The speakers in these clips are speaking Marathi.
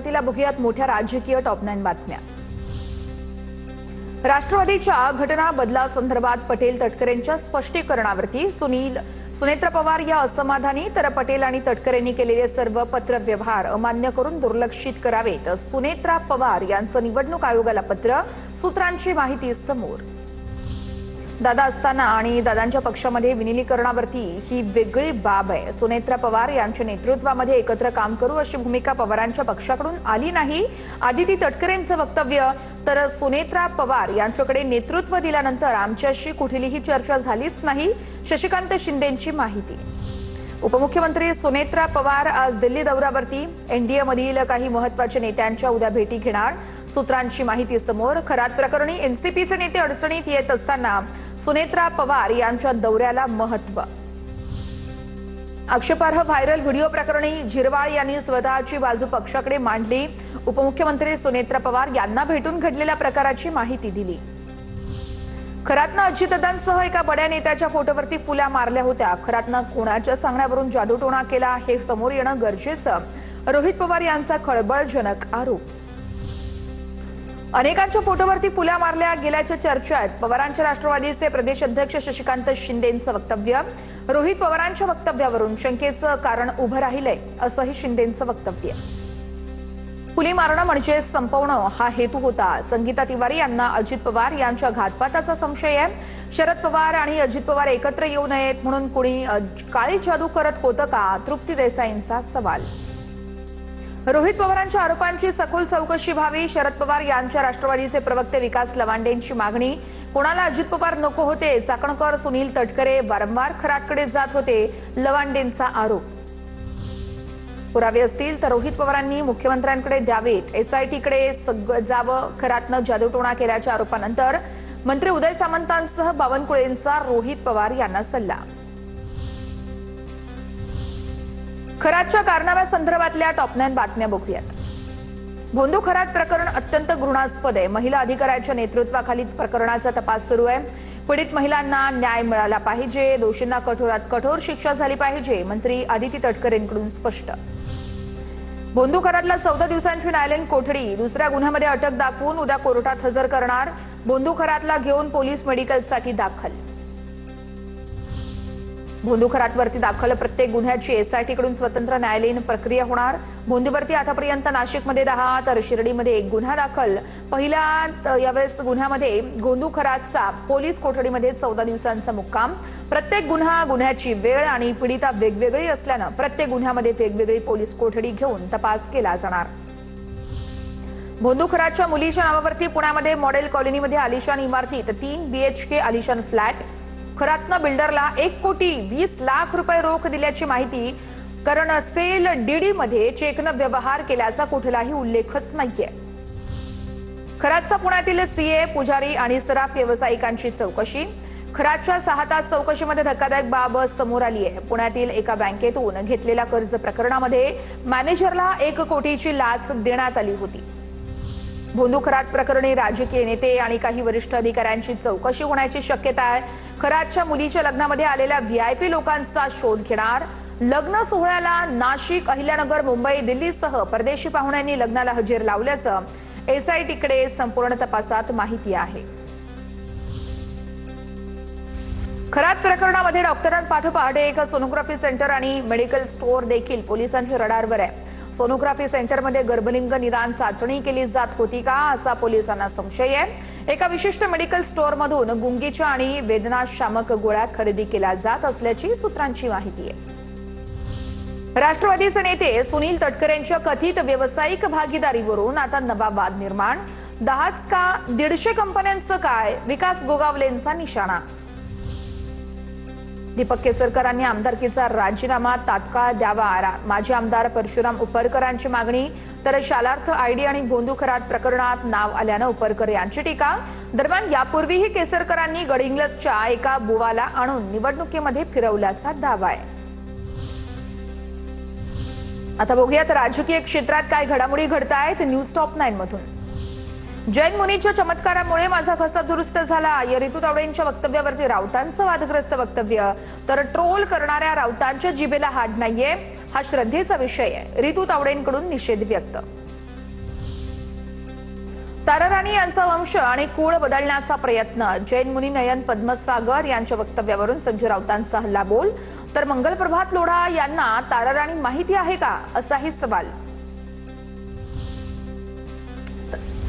तिला बघूयात मोठ्या राजकीय टॉप 9 बातम्या। राष्ट्रवादीच्या घटना बदलासंदर्भात पटेल तटकरेंच्या स्पष्टीकरणावरती सुनेत्रा पवार या असमाधानी, तर पटेल आणि तटकरेंनी केलेले सर्व पत्रव्यवहार अमान्य करून दुर्लक्षित करावेत। सुनेत्रा पवार यांचं निवडणूक आयोगाला पत्र, सूत्रांची माहिती समोर। दादा असताना आणि दादांच्या पक्षामध्ये विलीनीकरणावरती ही वेगळी बाब आहे। सुनेत्रा पवार यांच्या नेतृत्वामध्ये एकत्र काम करू अशी भूमिका पवारांच्या पक्षाकडून आली नाही। आदिती तटकरेंचं वक्तव्य, तर सुनेत्रा पवार यांच्याकडे नेतृत्व दिल्यानंतर आमच्याशी कुठलीही चर्चा झालीच नाही। शशिकांत शिंदेंची माहिती। उपमुख्यमंत्री सुनेत्रा पवार आज दिल्ली दौऱ्यावरती, एनडीए मधील काही महत्त्वाच्या नेत्यांच्या उद्या भेटी घेणार। सूत्रांची माहिती समोर। खरात प्रकरणी एनसीपीचे नेते अडचणीत येत असताना सुनेत्रा पवार यांच्या दौऱ्याला महत्त्व। आक्षेपार्ह व्हायरल व्हिडिओ प्रकरणी झिरवाळ यांनी स्वतःची बाजू पक्षाकडे मांडली। उपमुख्यमंत्री सुनेत्रा पवार यांना भेटून घडलेल्या प्रकाराची माहिती दिली। खरातनं अजितदादांसह एका बड्या नेत्याच्या फोटोवरती फुल्या मारल्या होत्या। खरातनं कोणाच्या सांगण्यावरून जादूटोणा केला हे समोर येणं गरजेचं, रोहित पवार यांचा खळबळजनक आरोप। अनेकांच्या फोटोवरती फुल्या मारल्या गेल्याच्या चर्चा आहेत। पवारांच्या राष्ट्रवादीचे प्रदेश अध्यक्ष शशिकांत शिंदेंचं वक्तव्य, रोहित पवारांच्या वक्तव्यावरून शंकेचं कारण उभं राहिलंय असंही शिंदेंचं वक्तव्य। फुली मारणं म्हणजे संपवणं हा हेतू होता। संगीता तिवारी यांना अजित पवार यांच्या घातपाताचा संशय आहे। शरद पवार आणि अजित पवार एकत्र येऊ नयेत म्हणून कुणी काळी जादू करत होतं का? तृप्ती देसाईंचा सवाल। रोहित पवारांच्या आरोपांची सखोल चौकशी व्हावी, शरद पवार यांच्या राष्ट्रवादीचे प्रवक्ते विकास लवांडेंची मागणी। कोणाला अजित पवार नको होते? चाकणकर सुनील तटकरे वारंवार खरातकडे जात होते, लवांडेंचा आरोप। पुरावे असतील तर रोहित पवारांनी मुख्यमंत्र्यांकडे द्यावेत, एसआयटीकडे जावं। खरातनं जादूटोणा केल्याच्या आरोपानंतर मंत्री उदय सामंतांसह बावनकुळेंचा रोहित पवार यांना सल्ला। खरातच्या कारनाम्यासंदर्भातल्या टॉप 9 बातम्या बघूयात। भोंदू खरात प्रकरण अत्यंत घृणास्पद आहे। महिला अधिकाऱ्याच्या नेतृत्वाखाली प्रकरणाचा तपास सुरू आहे। पीडित महिलांना न्याय मिळाला पाहिजे, दोषींना कठोरात कठोर शिक्षा झाली पाहिजे, मंत्री आदिती तटकरेंकडून स्पष्ट। भोंदू खरातला 14 दिवसांची न्यायालयीन कोठडी, दुसऱ्या गुन्ह्यामध्ये अटक दाखवून उद्या कोर्टात हजर करणार। भोंदू खरातला घेऊन पोलीस मेडिकलसाठी दाखल। भोंदू खरातवरती दाखल प्रत्येक गुन्ह्याची एसआयटीकडून स्वतंत्र न्यायालयीन प्रक्रिया होणार। भोंदूवरती आतापर्यंत नाशिकमध्ये 10 तर शिर्डीमध्ये 1 गुन्हा दाखल। पहिल्या यावेळेस गुन्ह्यामध्ये भोंदू खरातचा पोलीस कोठडीमध्ये 14 दिवसांचा मुक्काम। प्रत्येक गुन्ह्याची वेळ आणि पीडिता वेगवेगळी असल्यानं प्रत्येक गुन्ह्यामध्ये वेगवेगळी पोलीस कोठडी घेऊन तपास केला जाणार। भोंदू खरातच्या मुलीच्या नावावरती पुण्यामध्ये मॉडेल कॉलनीमध्ये आलिशान इमारतीत 3 BHK आलिशान फ्लॅट। खरातनं बिल्डरला 1,20,00,000 रुपये रोख दिल्याची माहिती, कारण सेल डीडीमध्ये चेकनं व्यवहार केल्याचा कुठलाही उल्लेखच नाहीये। खरातचा पुण्यातील सीए, पुजारी आणि सराफ व्यावसायिकांची चौकशी। खरातच्या 6 तास चौकशीमध्ये धक्कादायक बाब समोर आली आहे। पुण्यातील एका बँकेतून घेतलेल्या कर्ज प्रकरणामध्ये मॅनेजरला 1 कोटीची लाच देण्यात आली होती। भोंदू खरात प्रकरणी राजकीय नेते आणि काही वरिष्ठ अधिकाऱ्यांची चौकशी होण्याची शक्यता आहे। खरातच्या मुलीच्या लग्नामध्ये आलेल्या VIP लोकांचा शोध घेणार। लग्न सोहळ्याला नाशिक, अहिल्यानगर, मुंबई, दिल्लीसह परदेशी पाहुण्यांनी लग्नाला हजेर लावल्याचं एसआयटीकडे संपूर्ण तपासात माहिती आहे। खरात प्रकरणामध्ये डॉक्टरांपाठोपाठ एक सोनोग्राफी सेंटर आणि मेडिकल स्टोअर देखील पोलिसांच्या रडारवर आहे। सोनोग्राफी सेंटरमध्ये गर्भलिंग निदान चाचणी केली जात होती का, असा पोलिसांना संशय आहे। एका विशिष्ट मेडिकल स्टोअरमधून गुंगीच्या आणि वेदनाशामक गोळ्या खरेदी केल्या जात असल्याची सूत्रांची माहिती आहे। राष्ट्रवादीचे नेते सुनील तटकरेंच्या कथित व्यावसायिक भागीदारीवरून आता नवा वाद निर्माण। 10च का 150 कंपन्यांचं काय, विकास गोगावलेंचा निशाणा। दीपक केसरकरांनी आमदारकीचा राजीनामा तात्काळ द्यावा, माजी आमदार परशुराम उपरकरांची मागणी। तर शालार्थ आयडी आणि भोंदू खरात प्रकरणात नाव आल्यानं उपरकर यांची टीका। दरम्यान यापूर्वीही केसरकरांनी गडिंग्लजच्या एका बुवाला आणून निवडणुकीमध्ये फिरवल्याचा दावा आहे। आता बघूयात राजकीय क्षेत्रात काय घडामोडी घडतायत न्यूज टॉप 9 मधून। जैन मुनीच्या चमत्कारामुळे माझा घसा दुरुस्त झाला, या ऋतू तावडेंच्या वक्तव्यावरती राऊतांचं वादग्रस्त वक्तव्य। तर ट्रोल करणाऱ्या राऊतांच्या जिभेला हाड नाहीये, हा श्रद्धेचा विषय आहे। ऋतू तावडेंकडून निषेध व्यक्त। ताराराणी यांचा वंश आणि कुळ बदलण्याचा प्रयत्न, जैन मुनी नयन पद्मसागर यांच्या वक्तव्यावरून संजय राऊतांचा हल्लाबोल. तर मंगल प्रभात लोढा यांना ताराराणी माहिती आहे का, असाही सवाल.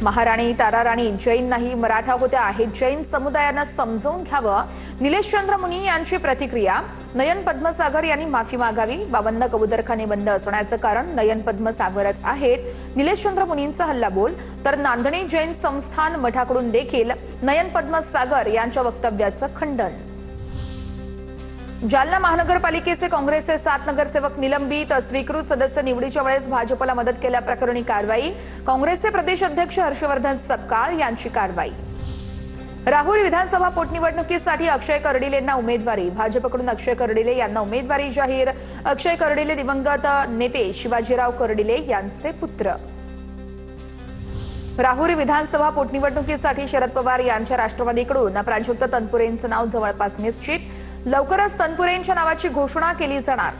महाराणी ताराराणी जैन नाही मराठा होत्या, हे जैन समुदायानं समजून घ्यावं. निलेशचंद्र मुनी यांची प्रतिक्रिया. नयन पद्मसागर यांनी माफी मागावी. 52 कबूतरखाने बंद असण्याचं कारण नयन पद्मसागरच आहेत. निलेशचंद्र मुनींचा हल्लाबोल. तर नांदणी जैन संस्थान मठाकडून देखील नयन पद्मसागर यांच्या वक्तव्याचं खंडन. जालना महानगरपालिकेचे काँग्रेसचे 7 नगरसेवक निलंबित. स्वीकृत सदस्य निवडीच्या वेळेस भाजपला मदत केल्याप्रकरणी कारवाई. काँग्रेसचे प्रदेश अध्यक्ष हर्षवर्धन सपकाळ यांची कारवाई. राहुरी विधानसभा पोटनिवडणुकीसाठी अक्षय कर्डिलेंना उमेदवारी. भाजपकडून अक्षय कर्डिले यांना उमेदवारी जाहीर. अक्षय कर्डिले दिवंगत नेते शिवाजीराव कर्डिले यांचे पुत्र. राहुरी विधानसभा पोटनिवडणुकीसाठी शरद पवार यांच्या राष्ट्रवादीकडून प्राजक्त तनपुरेंचं नाव जवळपास निश्चित. लवकरच तनपुरेंच्या नावाची घोषणा केली जाणार.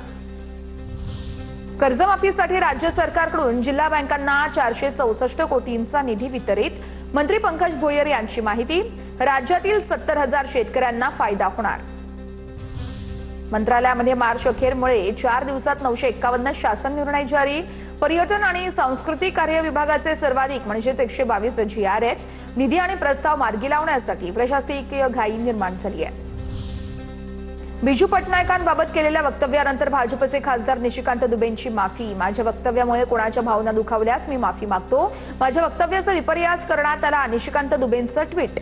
कर्जमाफीसाठी राज्य सरकारकडून जिल्हा बँकांना 464 कोटींचा निधी वितरित. मंत्री पंकज भोयर यांची माहिती. राज्यातील 70,000 शेतकऱ्यांना फायदा होणार. मंत्रालयामध्ये मार्च अखेरमुळे 4 दिवसात 951 शासन निर्णय जारी. पर्यटन आणि सांस्कृतिक कार्य विभागाचे सर्वाधिक म्हणजेच 122 GR आहेत. निधी आणि प्रस्ताव मार्गी लावण्यासाठी प्रशासकीय घाई निर्माण झाली आहे. बिजू पटनायकांबाबत केलेल्या वक्तव्यानंतर भाजपचे खासदार निशिकांत दुबेंची माफी. माझ्या वक्तव्यामुळे कोणाच्या भावना दुखावल्यास मी माफी मागतो. माझ्या वक्तव्याचा विपर्यास करण्यात आला. निशिकांत दुबेंचं ट्विट.